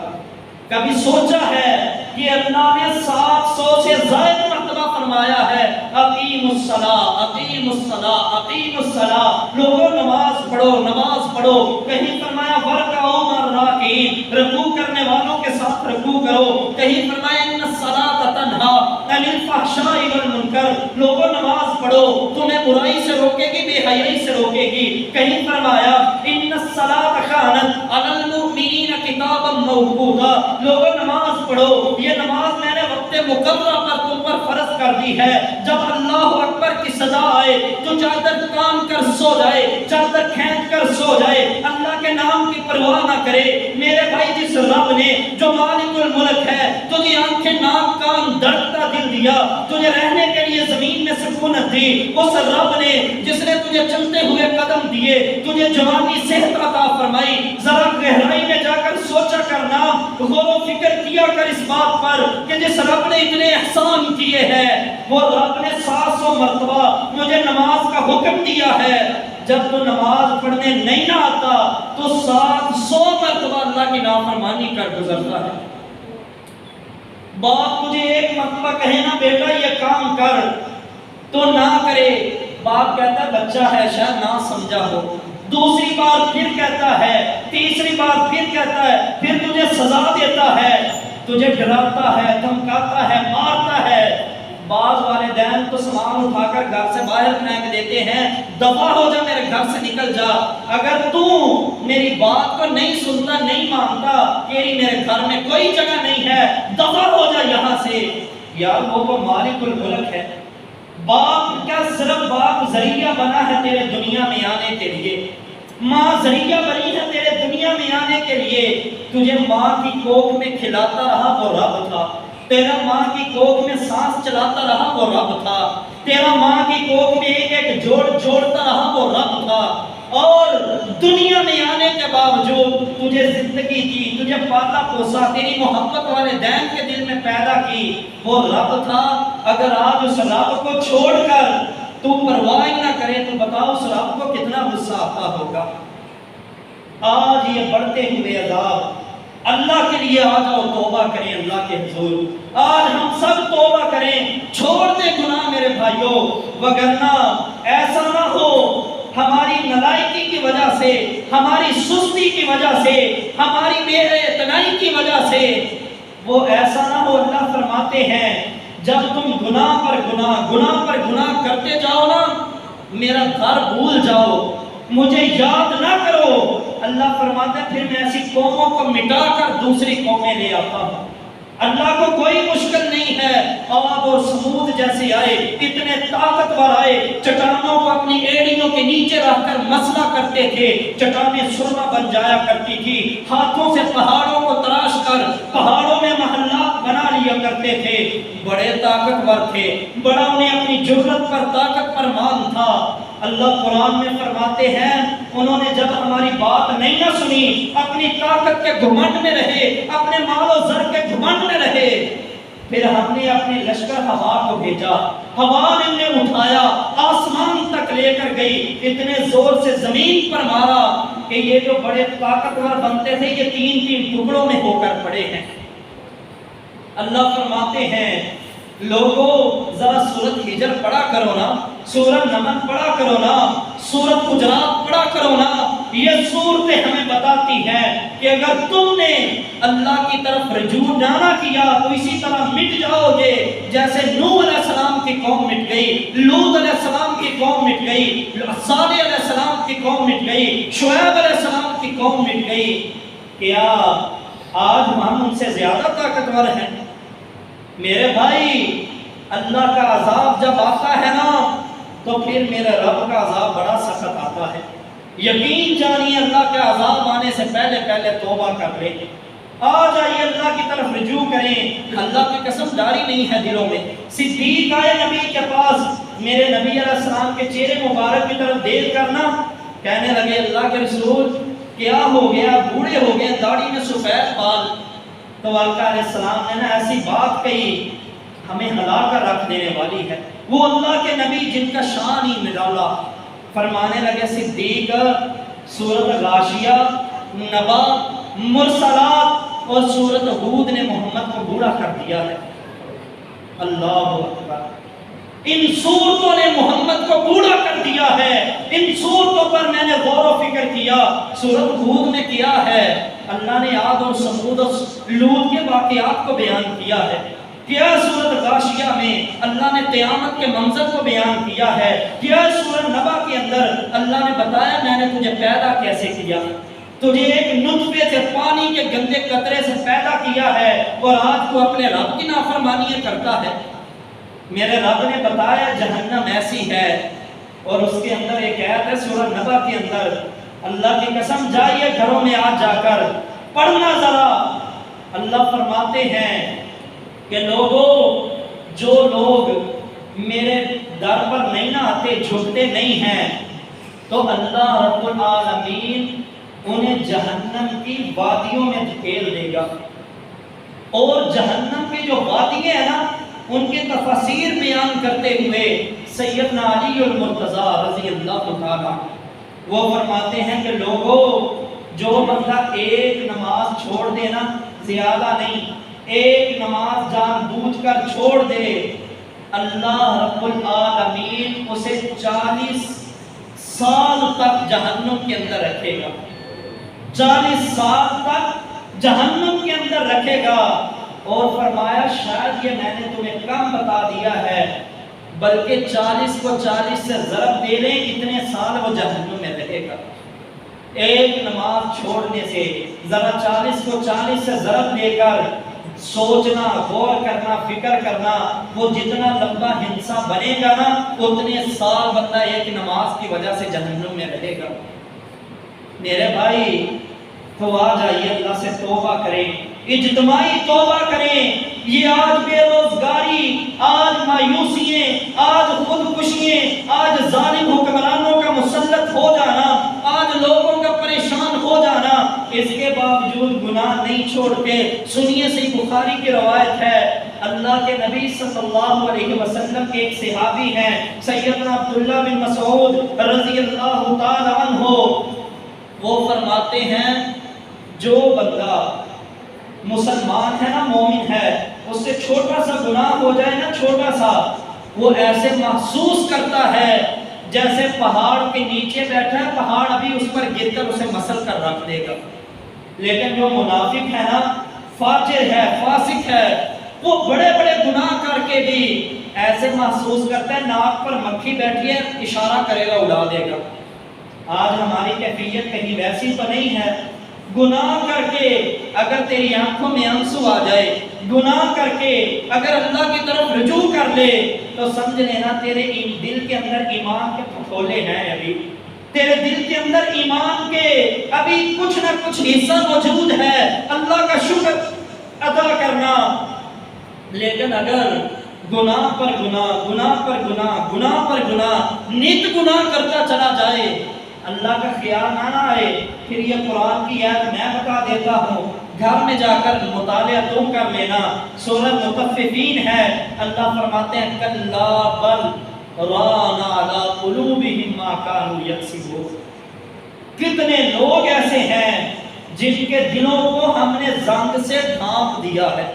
کبھی سوچا ہے کہ اللہ نے 700 سے زائد مرتبہ فرمایا ہے اقیم الصلاۃ اقیم الصلاۃ اقیم الصلاۃ، لوگوں نماز پڑھو نماز پڑھو، کہیں فرمایا ورکعوا مع الراکعین، رکوع کرنے والوں کے ساتھ رکوع کرو، کہیں فرمایا ان الصلاۃ تنہی عن الفحشاء والمنکر، لوگوں نماز پڑھو تمہیں برائی سے روکے گی بے حیائی سے روکے گی، کہیں فرمایا ان الصلاۃ کانت علی المؤمنین کتابا موقوتا، لوگوں نماز پڑھو، یہ نماز میں نے وقت مقررہ پر تم پر فرض کر دی ہے، جب اللہ اکبر کی سزا آئے تو چادر تان کر سو جائے، چادر کھینچ کر سو جائے، اللہ کے نام کی پرواہ نہ کرے۔ میرے بھائی جس رب نے جو مالک الملک ہے تجھے آنکھیں ناک کان دھڑکتا دل دیا، تجھے رہنے کے لیے زمین میں سکونت دی، اس رب نے جس نے تجھے چلتے ہوئے قدم دیے، تجھے جوانی صحت عطا فرمائی، ذرا گہرائی میں جا کر سوچا کرنا، غور و فکر کیا کر اس بات پر کہ جس رب نے اتنے احسان کیے ہیں، وہ رب نے 700 مرتبہ مجھے نماز کا حکم دیا ہے، جب تو نماز پڑھنے نہیں نہ آتا تو 700 مرتبہ اللہ کی نافرمانی کر گزرتا ہے۔ باپ تجھے ایک مرتبہ کہے نا بیٹا یہ کام کر تو نہ کرے، باپ کہتا ہے بچہ ہے شاید نہ سمجھا ہو، دوسری بار پھر کہتا ہے، تیسری بار پھر کہتا ہے، پھر تجھے سزا دیتا ہے، تجھے ڈراتا ہے، دھمکاتا ہے، مارتا ہے۔ بعض والدین تو سامان اٹھا کر گھر سے باہر پھینک دیتے ہیں، دفع ہو جا میرے گھر سے نکل جا، اگر تو میری بات کو نہیں سنتا نہیں مانتا تیری میرے گھر میں کوئی جگہ نہیں ہے، دفع ہو جا یہاں سے۔ یار وہ تو مالک الملک ہے، باپ کیا صرف باپ ذریعہ بنا ہے تیرے دنیا میں آنے کے لیے، ماں ذریعہ بنی ہے تیرے دنیا میں آنے کے لیے، تجھے ماں کی کوکھ میں کھلاتا رہا وہ رب تھا، تیرا ماں کی کوکھ میں سانس چلاتا رہا وہ رب تھا، تیرا ماں کی کوکھ میں ایک ایک جوڑ جوڑتا رہا وہ رب تھا، اور دنیا میں آنے کے باوجود تجھے زندگی دی، تجھے پالا پوسا، تیری محبت والدین کے دل میں پیدا کی وہ رب تھا۔ اگر آج اس رب کو چھوڑ کر تو پرواہ نہ کرے تو بتاؤ اس رب کو کتنا غصہ آتا ہوگا۔ آج یہ بڑھتے ہوئے عذاب، اللہ کے لیے آ جاؤ توبہ کریں اللہ کے حضور، آج ہم سب توبہ کریں، چھوڑ دیں گناہ میرے بھائیوں، وگرنہ ایسا نہ ہو ہماری نالائکی کی وجہ سے، ہماری سستی کی وجہ سے، ہماری بے اعتنائی کی وجہ سے، وہ ایسا نہ ہو، اللہ فرماتے ہیں جب تم گناہ پر گناہ کرتے جاؤ نا، میرا گھر بھول جاؤ، مجھے یاد نہ کرو، اللہ فرماتا ہے پھر میں ایسی قوموں کو مٹا کر دوسری قومیں لے آتا ہوں۔ اللہ کو کوئی مشکل نہیں ہے، عاد اور سمود جیسے آئے، اتنے طاقتور آئے، چٹانوں کو اپنی ایڑیوں کے نیچے رکھ کر مسئلہ کرتے تھے، چٹانیں سرما بن جایا کرتی تھی، ہاتھوں سے پہاڑوں کو تراش کر پہاڑوں میں محلات بنا لیا کرتے تھے، بڑے طاقتور تھے، بڑا انہیں اپنی جرت پر طاقت پر مان تھا۔ اللہ قرآن میں فرماتے ہیں انہوں نے جب ہماری بات نہیں نہ سنی، اپنی طاقت کے گھمنڈ میں رہے، اپنے مال و زر کے گھمنڈ میں رہے، پھر ہم نے اپنے لشکر ہوا کو بھیجا، ہوا نے انہیں اٹھایا، آسمان تک لے کر گئی، اتنے زور سے زمین پر مارا کہ یہ جو بڑے طاقتور بنتے تھے یہ تین تین ٹکڑوں میں ہو کر پڑے ہیں۔ اللہ فرماتے ہیں لوگوں ذرا سورۃ ہجر پڑھا کرو نا، سورۃ نمل پڑھا کرو نا، سورۃ حجرات پڑھا کرو نا، یہ صورتیں ہمیں بتاتی ہیں کہ اگر تم نے اللہ کی طرف رجوع نہ کیا تو اسی طرح مٹ جاؤ گے، جیسے نوح علیہ السلام کی قوم مٹ گئی، لوط علیہ السلام کی قوم مٹ گئی، صالح علیہ السلام کی قوم مٹ گئی، شعیب علیہ السلام کی قوم مٹ گئی۔ کیا آج ہم ان سے زیادہ طاقتور ہیں؟ میرے بھائی اللہ کا عذاب جب آتا ہے نا تو پھر میرے رب کا عذاب بڑا سخت آتا ہے۔ یقین جانیے اللہ کے عذاب آنے سے پہلے پہلے توبہ کر لیں، آ جائیے اللہ کی طرف رجوع کریں، اللہ کی قسم داری نہیں ہے دلوں میں۔ صدیق آئے نبی کے پاس، میرے نبی علیہ السلام کے چہرے مبارک کی طرف دیکھ کرنا کہنے لگے اللہ کے رسول کیا ہو گیا، بوڑھے ہو گئے، داڑھی میں سفید بال۔ تو آقا علیہ السلام نے نا ایسی بات کہی ہمیں ہلا کر رکھ دینے والی ہے۔ وہ اللہ کے نبی جن کا شان ہی نرالا، فرمانے لگے صدیق سورۃ غاشیہ، نبا، مرسلات اور سورۃ ہود نے محمد کو بوڑھا کر دیا ہے۔ اللہ اکبر، ان صورتوں نے محمد کو بوڑھا کر دیا ہے۔ ان صورتوں پر میں نے غور و فکر کیا۔ سورۃ ہود میں کیا ہے؟ اللہ نے عاد اور سمود اور لوط کے واقعات کو بیان کیا ہے۔ کیا سورۃ غاشیہ میں اللہ نے قیامت کے منظر کو بیان کیا ہے۔ کیا سورۃ نبا کے اندر اللہ نے بتایا میں نے تجھے پیدا کیسے کیا، تجھے ایک نطفے سے پانی کے گندے قطرے سے پیدا کیا ہے، اور آج تو اپنے رب کی نافرمانیاں کرتا ہے۔ میرے رب نے بتایا جہنم ایسی ہے، اور اس کے اندر ایک آیت ہے سورۃ نبا کے اندر، اللہ کی قسم جائیے گھروں میں آج جا کر پڑھنا ذرا۔ اللہ فرماتے ہیں کہ لوگوں، جو لوگ میرے در پر نہیں نہ آتے، جھکتے نہیں ہیں، تو اللہ رب العالمین انہیں جہنم کی وادیوں میں دھکیل دے گا۔ اور جہنم کی جو وادیاں ہیں نا، ان کے تفاسیر بیان کرتے ہوئے سیدنا علی المرتضیٰ رضی اللہ تعالیٰ وہ فرماتے ہیں کہ لوگوں، جو بندہ ایک نماز چھوڑ دے نا، زیادہ نہیں، ایک نماز جان بوجھ کر چھوڑ دے، اللہ رب العالمین اسے 40 سال تک جہنم کے اندر رکھے گا۔ 40 سال تک جہنم کے اندر رکھے گا، اور فرمایا شاید یہ میں نے تمہیں کم بتا دیا ہے، بلکہ 40 کو 40 سے ضرب دے لیں، اتنے سال وہ جہنم میں رہے گا۔ ایک نماز چھوڑنے سے ذرا 40 کو 40 سے ضرب دے کر سوچنا، غور کرنا، فکر کرنا، وہ جتنا لمبا ہنسا بنے گا نا، اتنے سال بندہ ایک نماز کی وجہ سے جہنم میں رہے گا۔ میرے بھائی تو آ جائیے اللہ سے توبہ کریں، اجتماعی توبہ کریں۔ یہ آج بے روزگاری، آج مایوسیاں، آج خودکشیاں، آج ظالم حکمرانوں کا مسلط ہو جانا، آج لوگوں کا پریشان ہو جانا، اس کے باوجود گناہ نہیں چھوڑتے۔ سنیے صحیح بخاری کی روایت ہے، اللہ کے نبی صلی اللہ علیہ وسلم کے ایک صحابی ہیں سیدنا عبداللہ بن مسعود رضی اللہ تعالی عنہ، وہ فرماتے ہیں جو بندہ مسلمان ہے نا، مومن ہے، اس سے چھوٹا سا گناہ ہو جائے نا، چھوٹا سا، وہ ایسے محسوس کرتا ہے جیسے پہاڑ کے نیچے بیٹھا ہے، پہاڑ ابھی اس پر گر کر اسے مسل کر رکھ دے گا۔ لیکن جو منافق ہے نا، فاجر ہے، فاسق ہے، وہ بڑے بڑے گناہ کر کے بھی ایسے محسوس کرتا ہے ناک پر مکھی بیٹھی ہے، اشارہ کرے گا، اڑا دے گا۔ آج ہماری کیفیت کہیں ویسی تو نہیں ہے؟ گناہ کر کے اگر تیری آنکھوں میں آنسو آ جائے، گناہ کر کے اگر اللہ کی طرف رجوع کر لے، تو سمجھ لینا تیرے دل کے اندر ایمان کے پھٹولے ہیں، ابھی تیرے دل کے اندر ایمان کے ابھی کچھ نہ کچھ حصہ موجود ہے، اللہ کا شکر ادا کرنا۔ لیکن اگر گناہ پر گناہ، گناہ پر گناہ، گناہ پر گناہ، نت گناہ کرتا چلا جائے، اللہ کا خیال نہ آئے، پھر یہ قرآن کی آیت میں بتا دیتا ہوں، گھر میں جا کر مطالعہ تم کر لینا، سورۃ مطففین ہے، اللہ فرماتے ہیں کلا بل ران علی قلوبہم ما کانوا یکسبون۔ کتنے لوگ ایسے ہیں جن کے دلوں کو ہم نے زنگ سے ڈھانپ دیا ہے،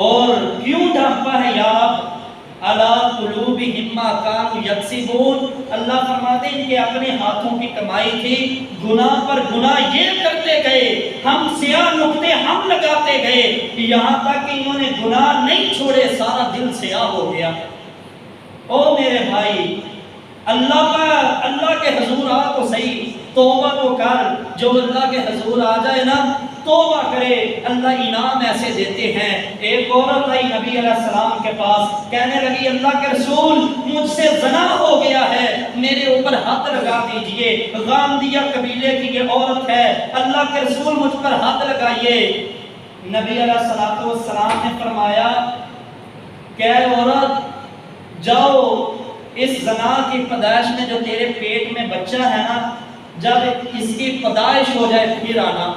اور کیوں ڈھانپا ہے یا رب؟ علی قلوبہم ما کانوا یکسبون، اللہ فرماتے ہیں کہ اپنے ہاتھوں کی کمائی تھی، گناہ پر گناہ یہ کرتے گئے، ہم سیاہ نقطے ہم لگاتے گئے، یہاں تک کہ انہوں نے گناہ نہیں چھوڑے، سارا دل سیاہ ہو گیا۔ او میرے بھائی، اللہ کے حضور آ تو صحیح، توبہ تو کر۔ جو اللہ کے حضور آ جائے نا توبہ کرے اللہ انعام ایسے دیتے ہیں۔ ایک عورت آئی نبی علیہ السلام کے پاس، کہنے لگی اللہ کے رسول مجھ سے زنا ہو گیا ہے، میرے اوپر ہاتھ لگا دیجئے۔ غامدیہ قبیلے کی یہ عورت ہے، اللہ کے رسول مجھ پر ہاتھ لگائیے۔ نبی علیہ السلام نے فرمایا کہ اے عورت جاؤ اس زنا کی پیدائش میں جو تیرے پیٹ میں بچہ ہے نا، جب اس کی پیدائش ہو جائے پھر آنا۔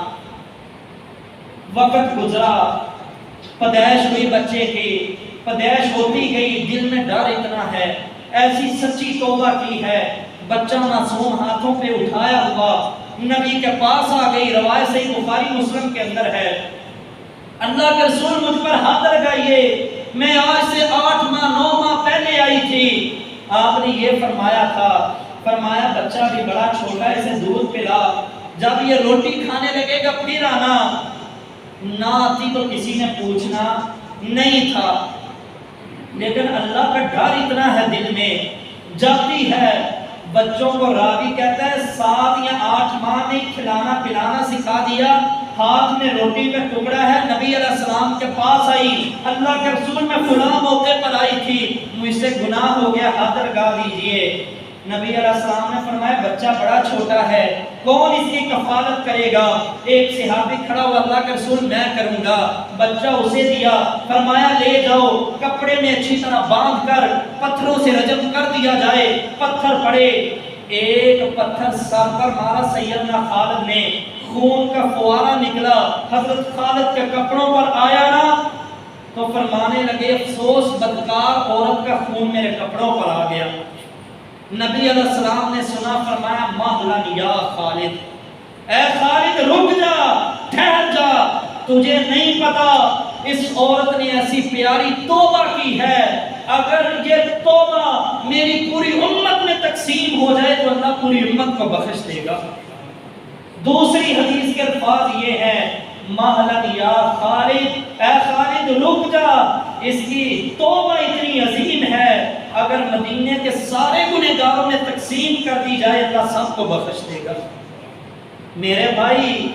وقت گزرا، پیدائش ہوئی بچے کی، پیدائش ہوتی گئی، دل میں ڈر اتنا ہے، ایسی سچی توبہ کی ہے، بچہ معصوم ہاتھوں پہ اٹھایا ہوا نبی کے پاس آ گئی۔ روایت صحیح بخاری مسلم کے اندر ہے، اللہ کے رسول مجھ پر ہاتھ لگائیے، میں آج سے 8 ماہ 9 ماہ پہلے آئی تھی۔ آپ نے یہ فرمایا تھا، فرمایا بچہ بھی بڑا چھوٹا ہے، اسے دودھ پلا، جب یہ روٹی کھانے لگے گا پھر آنا۔ نہ آتی تو کسی نے پوچھنا نہیں تھا، لیکن اللہ کا ڈر اتنا ہے دل میں، جاتی ہے بچوں کو، راوی کہتا ہے 7 یا 8 ماہ میں کھلانا پلانا سکھا دیا، ہاتھ میں روٹی کا ٹکڑا ہے، نبی علیہ السلام کے پاس آئی، اللہ کے رسول میں فلاں موقع پر آئی تھی، مجھ سے گناہ ہو گیا، ہاتھ لگا دیجئے۔ نبی علیہ السلام نے فرمایا بچہ بڑا چھوٹا ہے، کون اس کی کفالت کرے گا؟ ایک صحابی کھڑا ہوا، اللہ کے رسول میں کروں گا۔ بچہ اسے دیا، فرمایا لے جاؤ، کپڑے میں اچھی طرح باندھ کر پتھروں سے رجم کر دیا جائے۔ پتھر پڑے، ایک پتھر سر پر مارا سیدنا خالد نے، خون کا فوارہ نکلا، حضرت خالد کے کپڑوں پر آیا نا تو فرمانے لگے افسوس بدکار عورت کا خون میرے کپڑوں پر آ گیا۔ نبی علیہ السلام نے سنا، فرمایا مہلن یا خالد، اے خالد رک جا، ٹھہر جا، تجھے نہیں پتا اس عورت نے ایسی پیاری توبہ کی ہے، اگر یہ توبہ میری پوری امت میں تقسیم ہو جائے تو اللہ پوری امت کو بخش دے گا۔ دوسری حدیث کے الفاظ یہ ہیں، مہلن یا خالد، اے خالد رک جا، اس کی توبہ اتنی عظیم ہے، اگر مدینے کے سارے گنہگاروں میں تقسیم کر دی جائے اللہ سب کو بخش دے گا۔ میرے بھائی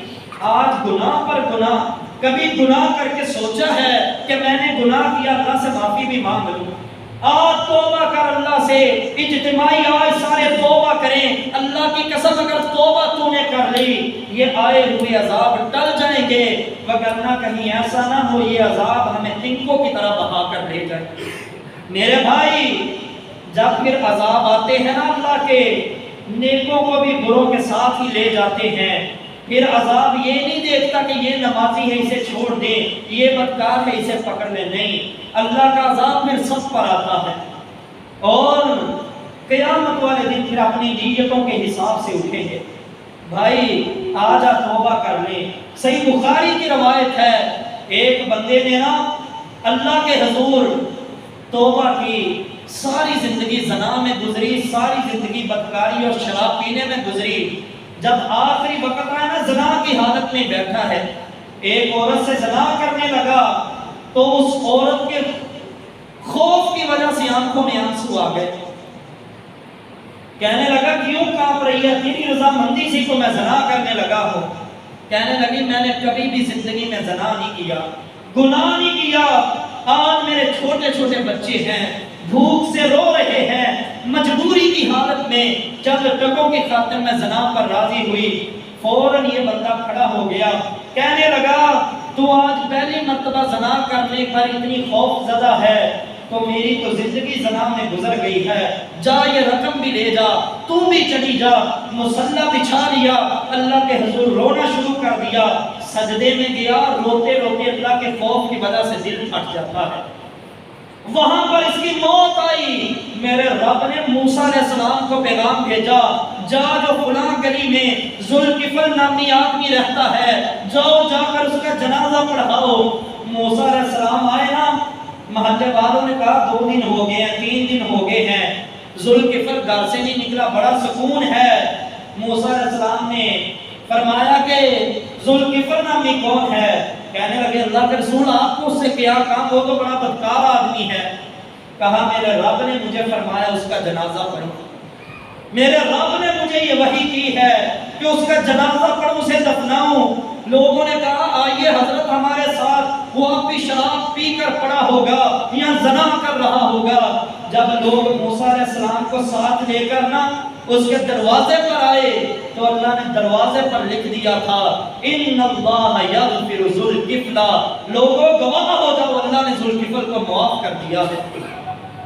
آج گناہ پر گناہ، کبھی گناہ کر کے سوچا ہے کہ میں نے گناہ کیا اللہ سے معافی بھی مانگ لوں؟ آج توبہ کر اللہ سے، اجتماعی آج سارے توبہ کریں، اللہ کی قسم اگر توبہ تو نے کر لی یہ آئے ہوئے عذاب ٹل جائیں گے، وگرنہ کہیں ایسا نہ ہو یہ عذاب ہمیں تنکوں کی طرح بہا کر لے جائے۔ میرے بھائی جب پھر عذاب آتے ہیں نا اللہ کے، نیکوں کو بھی بروں کے ساتھ ہی لے جاتے ہیں، پھر عذاب یہ نہیں دیکھتا کہ یہ نمازی ہے اسے چھوڑ دیں، یہ بدکار ہے اسے پکڑ لیں، نہیں، اللہ کا عذاب پھر سب پر آتا ہے، اور قیامت والے دن پھر اپنی نیتوں کے حساب سے اٹھیں گے۔ بھائی آجا توبہ کر لیں۔ صحیح بخاری کی روایت ہے، ایک بندے نے نا اللہ کے حضور توبہ کی، ساری زندگی زنا میں گزری، ساری زندگی بدکاری اور شراب پینے میں گزری، جب آخری وقت آیا نا زنا کی حالت میں بیٹھا ہے، ایک عورت سے زنا کرنے لگا تو اس عورت کے خوف کی وجہ سے آنکھوں میں آنسو آ گئے، کہنے لگا کیوں کانپ رہی ہے، تیری رضامندی سے تو میں زنا کرنے لگا ہوں۔ کہنے لگی میں نے کبھی بھی زندگی میں زنا نہیں کیا، گناہ نہیں کیا، آج میرے چھوٹے چھوٹے بچے ہیں، بھوک سے رو رہے ہیں، مجبوری کی حالت میں چند ٹکوں کی خاطر میں زنا پر راضی ہوئی۔ فوراً یہ بندہ کھڑا ہو گیا، کہنے لگا تو آج پہلی مرتبہ زنا کرنے پر اتنی خوف زدہ ہے تو میری تو زندگی زنا میں گزر گئی ہے، جا یہ رقم بھی لے جا، تو بھی چلی جا۔ مصلی بچھا لیا، اللہ کے حضور رونا شروع کر دیا، سجدے میں گیا، روتے روتے اللہ کے خوف کی وجہ سے دل پھٹ جاتا ہے۔ وہاں پر اس کی موت آئی، میرے رب نے موسیٰ علیہ السلام کو پیغام بھیجا، جا جو فلاں گلی میں ذوالکفل نامی آدمی رہتا ہے، جاؤ جا کر اس کا جنازہ پڑھاؤ۔ موسیٰ علیہ السلام آئے نا، محلے والوں نے کہا 2 دن ہو گئے ہیں، 3 دن ہو گئے ہیں، ذوالکفل گھر سے نہیں نکلا، بڑا سکون ہے۔ موسیٰ علیہ السلام نے فرمایا کہ ذوالکفل نامی کون ہے؟ کہنے لگے اللہ کے رسول آپ کو اس سے کیا کام، وہ تو بڑا بدکار آدمی ہے۔ کہا میرے رب نے مجھے فرمایا اس کا جنازہ پڑھو، میرے رب نے مجھے نے یہ وحی کی ہے کہ اس کا جنازہ پڑھ اسے دفناؤں۔ لوگوں نے کہا آئیے حضرت ہمارے ساتھ، وہ اب بھی شراب پی کر پڑا ہوگا یا زنا کر رہا ہوگا۔ جب لوگ موسیٰ علیہ السلام کو ساتھ لے کر نا اس کے دروازے پر آئے تو اللہ نے دروازے پر لکھ دیا تھا ان اللہ یغفر ذوالکفل، لوگوں گواہ ہو جاؤ اللہ نے ذوالکفل کو معاف کر دیا ہے۔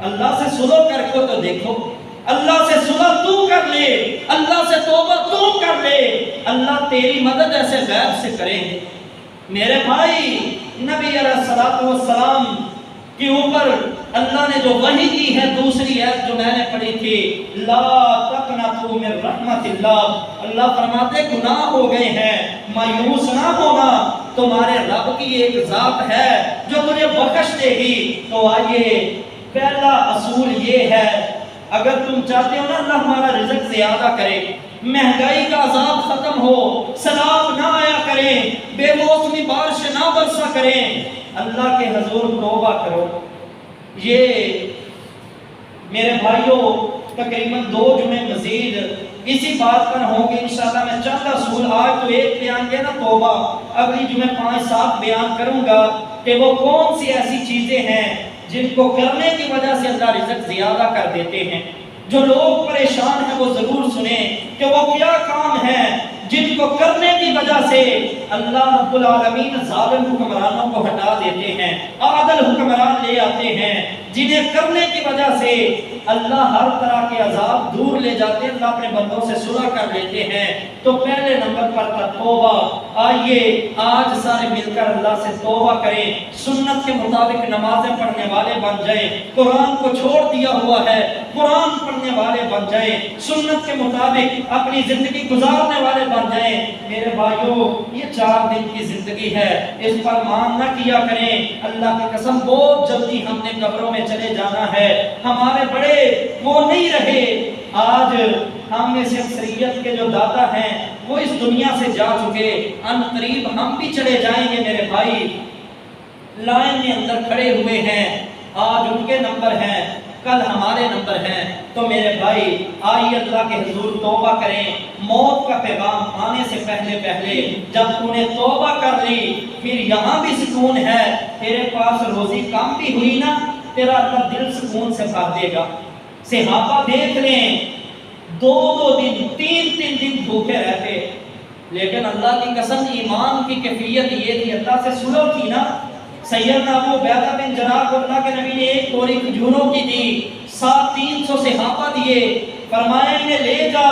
اللہ سے صلح کر کے تو دیکھو، اللہ سے صلح تو کر لے، اللہ سے توبہ تو کر لے، اللہ تیری مدد ایسے غیب سے کریں گے۔ میرے بھائی، نبی علیہ السلام کے اوپر اللہ نے جو وحی کی ہے، دوسری آیت جو میں نے پڑھی تھی، لا تقنطوا من رحمت اللہ، اللہ فرماتے گناہ ہو گئے ہیں، مایوس نہ ہونا، تمہارے رب کی ایک ذات ہے جو تجھے بخش دے گی۔ تو آئیے پہلا اصول یہ ہے، اگر تم چاہتے ہو نا اللہ ہمارا رزق زیادہ کرے، مہنگائی کا عذاب ختم ہو، سیلاب نہ آیا کریں، بے موسمی بارش نہ برسا کریں، اللہ کے حضور توبہ کرو۔ یہ میرے بھائیوں تقریباً 2 جمعے مزید اسی بات پر ہوں گے انشاءاللہ۔ میں چند اصول، آج تو ایک بیان کیا نا توبہ، اگلی جمعے 5-7 بیان کروں گا کہ وہ کون سی ایسی چیزیں ہیں جن کو کرنے کی وجہ سے اللہ رزق زیادہ کر دیتے ہیں۔ جو لوگ پریشان ہیں وہ ضرور سنیں کہ وہ کیا کام ہے جن کو کرنے کی وجہ سے اللہ رب العالمین ظالم حکمرانوں کو ہٹا دیتے ہیں، عادل حکمران لے آتے ہیں، جنہیں کرنے کی وجہ سے اللہ ہر طرح کے عذاب دور لے جاتے ہیں، اللہ اپنے بندوں سے صلح کر لیتے ہیں۔ تو پہلے نمبر پر تھا توبہ۔ آئیے آج سارے مل کر اللہ سے توبہ کریں، سنت کے مطابق نمازیں پڑھنے والے بن جائیں، قرآن کو چھوڑ دیا ہوا ہے قرآن پڑھنے والے بن جائیں، سنت کے مطابق اپنی زندگی گزارنے والے بن جائیں۔ میرے بھائیوں، یہ 4 دن کی زندگی ہے، اس پر مان نہ کیا کریں۔ اللہ کی قسم بہت جلدی ہم نے قبروں میں چلے جانا ہے، ہمارے بڑے وہ نہیں رہے۔ آج ہم میں سے اکثریت کے جو دادا ہیں وہ اس دنیا سے جا چکے، ان قریب ہم بھی چلے جائیں گے۔ میرے بھائی لائن میں اندر کھڑے ہوئے ہیں، آج ان کے نمبر ہیں، کل ہمارے نمبر ہیں۔ تو میرے بھائی آئیے اللہ کے حضور توبہ کریں۔ موت کا پیغام آنے سے پہلے جب تو نے توبہ کر لی، پھر یہاں بھی سکون ہے، تیرے پاس روزی کم بھی ہوئی نا، تیرا اللہ دل سکون سے بھر دے گا۔ صحابہ دیکھ لیں 2 دن 3 دن بھوکے رہتے، لیکن اللہ کی قسم ایمان کی کیفیت یہ تھی، اللہ سے صلح کی نا۔ سیدنا ابو عبیدہ بن جراح کو اللہ کے نبی نے 1 توری کھجوروں کی دی، 300 صحابہ دیے، فرمایا انہیں لے جا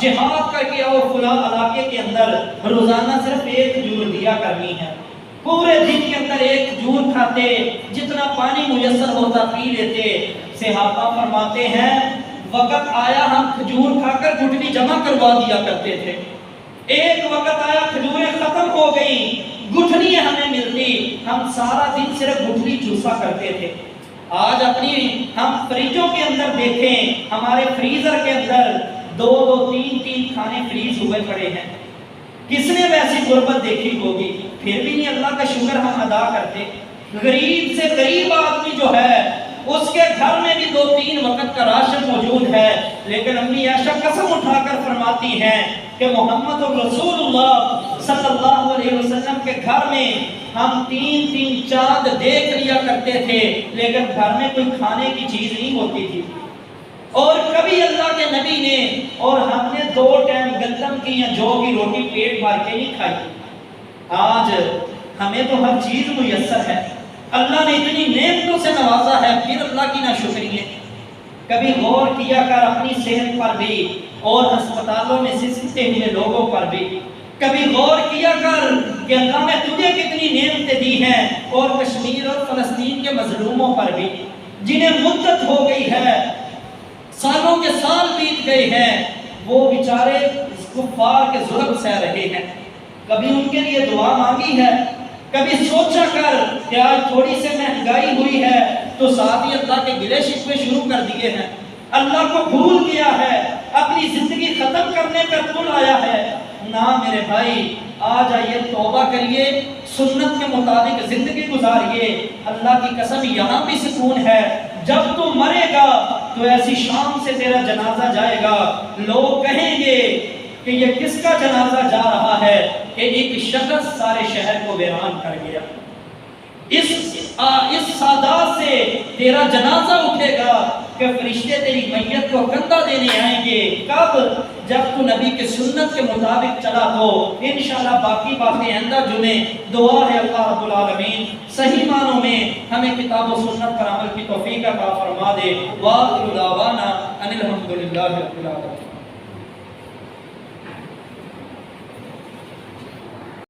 جہاد کر کے اور فلاں علاقے کے اندر روزانہ صرف 1 کھجور دیا کرنی ہے۔ پورے دن کے اندر 1 کھجور کھاتے، جتنا پانی میسر ہوتا پی لیتے۔ صحابہ فرماتے ہیں وقت آیا ہم کھجور کھا کر گھٹنی جمع کروا دیا کرتے تھے، ایک وقت آیا کھجوریں ختم ہو گئی، گھٹنی ہمیں ملتی، ہم سارا دن صرف گھٹنی چوسا کرتے تھے۔ آج اپنی ہم فریجوں کے اندر دیکھیں، ہمارے فریزر کے اندر 2 3 کھانے فریز ہوئے پڑے ہیں۔ کس نے ویسی غربت دیکھی ہوگی؟ پھر بھی نہیں اللہ کا شکر ہم ادا کرتے۔ غریب سے غریب آدمی جو ہے اس کے گھر میں بھی 2-3 وقت کا راشن موجود ہے، لیکن امی عائشہ قسم اٹھا کر فرماتی ہیں کہ محمد رسول اللہ صلی اللہ علیہ وسلم کے گھر میں ہم 3 چاند دیکھ لیا کرتے تھے، لیکن گھر میں کوئی کھانے کی چیز نہیں ہوتی تھی، اور کبھی اللہ کے نبی نے اور ہم نے 2 ٹائم گندم کی یا جو کی روٹی پیٹ بھر کے نہیں کھائی۔ آج ہمیں تو ہر چیز میسر ہے، اللہ نے اتنی نعمتوں سے نوازا ہے، پھر اللہ کی ناشکری ہے۔ کبھی غور کیا کر اپنی صحت پر بھی اور ہسپتالوں میں سسکتے ہوئے لوگوں پر بھی، کبھی غور کیا کر کہ اللہ نے تجھے کتنی نعمتیں دی ہیں، اور کشمیر اور فلسطین کے مظلوموں پر بھی جنہیں مدت ہو گئی ہے، سالوں کے سال بیت گئے ہیں، وہ بیچارے کفار کے ظلم سہ رہے ہیں۔ کبھی ان کے لیے دعا مانگی ہے؟ کبھی سوچا کر کہ آج تھوڑی سے مہنگائی ہوئی ہے تو ساتھ ہی اللہ کے گلے شکوے شروع کر دیے ہیں، اللہ کو بھول گیا ہے، اپنی زندگی ختم کرنے پر تل آیا ہے؟ نہ میرے بھائی، آج آئیے توبہ کریے، سنت کے مطابق زندگی گزاریے۔ اللہ کی قسم یہاں بھی سکون ہے، جب تو مرے گا تو ایسی شام سے تیرا جنازہ جائے گا، لوگ کہیں گے کہ یہ کس کا جنازہ جا رہا ہے کہ ایک شخص سارے شہر کو ویران کر گیا۔ اس سادات سے تیرا جنازہ اٹھے گا کہ فرشتے تیری میت کو کندھا دینے آئیں گے۔ کب؟ جب تو نبی کی سنت کے مطابق چلا تو انشاءاللہ باقی باتیں آئندہ جمعے۔ دعا ہے اللہ رب العالمین صحیح معنوں میں ہمیں کتاب و سنت پر عمل کی توفیق عطا فرما دے۔ وآخر دعوانا ان الحمدللہ رب العالمین۔